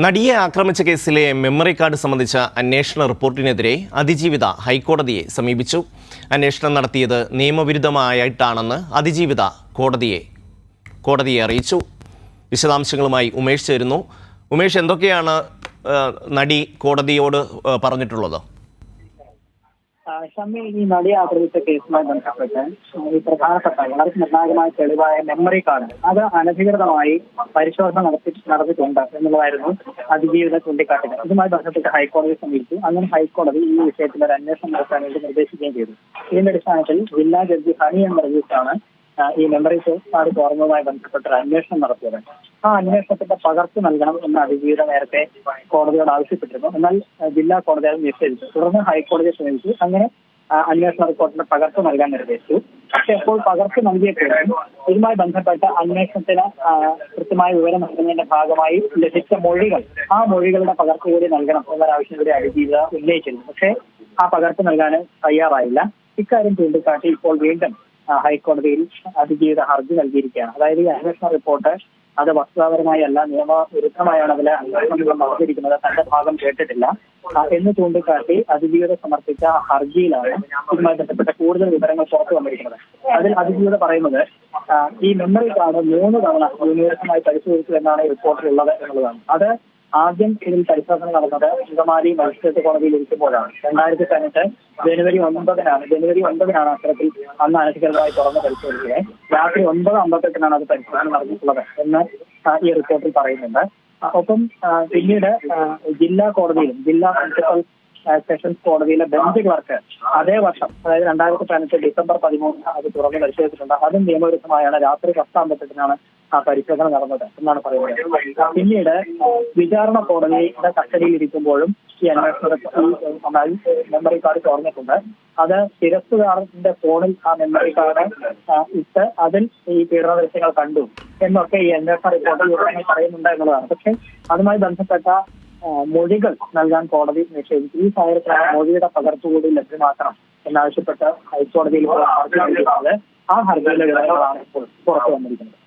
നടിയെ ആക്രമിച്ച കേസിലെ മെമ്മറി കാർഡ് സംബന്ധിച്ച അന്വേഷണ റിപ്പോർട്ടിനെതിരെ അതിജീവിത ഹൈക്കോടതിയെ സമീപിച്ചു. അന്വേഷണം നടത്തിയത് നിയമവിരുദ്ധമായിട്ടാണെന്ന് അതിജീവിത കോടതിയെ അറിയിച്ചു. വിശദാംശങ്ങളുമായി ഉമേഷ് ചേരുന്നു. ഉമേഷ്, എന്തൊക്കെയാണ് നടി കോടതിയോട് പറഞ്ഞിട്ടുള്ളത്? ഷമ്മി, ഈ നടിയെ ആക്രമിച്ച കേസുമായി ബന്ധപ്പെട്ട് ഈ പ്രധാനപ്പെട്ട വളരെ നിർണായകമായ തെളിവായ മെമ്മറി കാർഡ് അത് അനധികൃതമായി പരിശോധന നടത്തിയിട്ടുണ്ട് എന്നുള്ളതായിരുന്നു അതിജീവിത ചൂണ്ടിക്കാട്ടിയത്. ഇതുമായി ബന്ധപ്പെട്ട് ഹൈക്കോടതിയെ സമീപിച്ചു. അങ്ങനെ ഹൈക്കോടതി ഈ വിഷയത്തിൽ ഒരു അന്വേഷണം നടത്താൻ വേണ്ടി നിർദ്ദേശിക്കുകയും ചെയ്തു. ഇതിന്റെ അടിസ്ഥാനത്തിൽ ജില്ലാ ജഡ്ജി ഹണി എം വർഗീസാണ് ഈ മെമ്മറി കാർഡ് തുറന്നതുമായി ബന്ധപ്പെട്ട ഒരു അന്വേഷണം നടത്തിയത്. ആ അന്വേഷണത്തിന്റെ പകർപ്പ് നൽകണം എന്ന് അതിജീവിത നേരത്തെ കോടതിയോട് ആവശ്യപ്പെട്ടിരുന്നു. എന്നാൽ ജില്ലാ കോടതി അത് നിഷേധിച്ചു. തുടർന്ന് ഹൈക്കോടതിയെ സമീപിച്ചു. അങ്ങനെ അന്വേഷണ റിപ്പോർട്ടിന്റെ പകർപ്പ് നൽകാൻ നിർദ്ദേശിച്ചു. പക്ഷെ അപ്പോൾ പകർപ്പ് നൽകിയപ്പോഴും ഇതുമായി ബന്ധപ്പെട്ട അന്വേഷണത്തിന് കൃത്യമായ വിവരം നൽകുന്നതിന്റെ ഭാഗമായി ലഭിച്ച മൊഴികൾ, ആ മൊഴികളുടെ പകർപ്പ് കൂടി നൽകണം എന്നൊരാവശ്യം കൂടി അതിജീവിത ഉന്നയിച്ചിരുന്നു. പക്ഷേ ആ പകർപ്പ് നൽകാൻ തയ്യാറായില്ല. ഇക്കാര്യം ചൂണ്ടിക്കാട്ടി ഇപ്പോൾ വീണ്ടും ഹൈക്കോടതിയിൽ അതിജീവിത ഹർജി നൽകിയിരിക്കുകയാണ്. അതായത് ഈ അന്വേഷണ റിപ്പോർട്ട് അത് വസ്തുതാപരമായി അല്ല, നിയമവിരുദ്ധമായാണ് അതിലെ അന്വേഷണം നടത്തിയിരിക്കുന്നത്, തന്റെ ഭാഗം കേട്ടിട്ടില്ല എന്ന് ചൂണ്ടിക്കാട്ടി അതിജീവിത സമർപ്പിച്ച ഹർജിയിലാണ് ഇതുമായി ബന്ധപ്പെട്ട കൂടുതൽ വിവരങ്ങൾ പുറത്തു വന്നിരിക്കുന്നത്. അതിൽ അതിജീവിത പറയുന്നത് ഈ മെമ്മറി കാർഡ് 3 തവണ യൂണിവേഴ്സുമായി പരിശോധിച്ചു എന്നാണ് റിപ്പോർട്ടിലുള്ളത് എന്നുള്ളതാണ്. അത് ആദ്യം ഇതിൽ പരിശോധന നടന്നത് അങ്കമാലി മജിസ്ട്രേറ്റ് കോടതിയിൽ ഇരിക്കുമ്പോഴാണ്. 2018 ജനുവരി 9 അത്തരത്തിൽ അന്ന് അനധികൃതമായി തുറന്ന് പരിശോധിച്ചത്. രാത്രി 9:58 അത് പരിശോധന നടന്നിട്ടുള്ളത് എന്ന് ഈ റിപ്പോർട്ടിൽ പറയുന്നുണ്ട്. ഒപ്പം പിന്നീട് ജില്ലാ കോടതിയിലും ജില്ലാ പ്രിൻസിപ്പൽ സെഷൻസ് കോടതിയിലെ ബെഞ്ച് ക്ലർക്ക് അതേ വർഷം, അതായത് 2018 ഡിസംബർ 13 അത് തുറന്ന് പരിശോധിച്ചിട്ടുണ്ട്. അതും നിയമവിരുദ്ധമായാണ്. രാത്രി 10:58 ആ പരിശോധന നടന്നത് എന്നാണ് പറയുന്നത്. പിന്നീട് വിചാരണ കോടതിയുടെ കസ്റ്റഡിയിൽ ഇരിക്കുമ്പോഴും ഈ അന്വേഷണ മെമ്മറി കാർഡ് തുറന്നിട്ടുണ്ട്. അത് തിരസ്സുകാരന്റെ ഫോണിൽ ആ മെമ്മറി കാർഡ് ഇട്ട് അതിൽ ഈ പീഡന ദൃശ്യങ്ങൾ കണ്ടു എന്നൊക്കെ ഈ അന്വേഷണ റിപ്പോർട്ടിൽ വിവരങ്ങൾ പറയുന്നുണ്ട് എന്നുള്ളതാണ്. പക്ഷെ അതുമായി ബന്ധപ്പെട്ട മൊഴികൾ നൽകാൻ കോടതി നിഷേധിച്ചു. ഈ സാഹചര്യത്തിലാണ് മൊഴിയുടെ പകർപ്പ് കൂടി ലഭ്യമാക്കണം എന്നാവശ്യപ്പെട്ട് ഹൈക്കോടതിയിൽ ഹർജി നൽകിയിട്ടുള്ളത്. ആ ഹർജിയിലെ വിവരങ്ങളാണ് ഇപ്പോൾ പുറത്തു വന്നിരിക്കുന്നത്.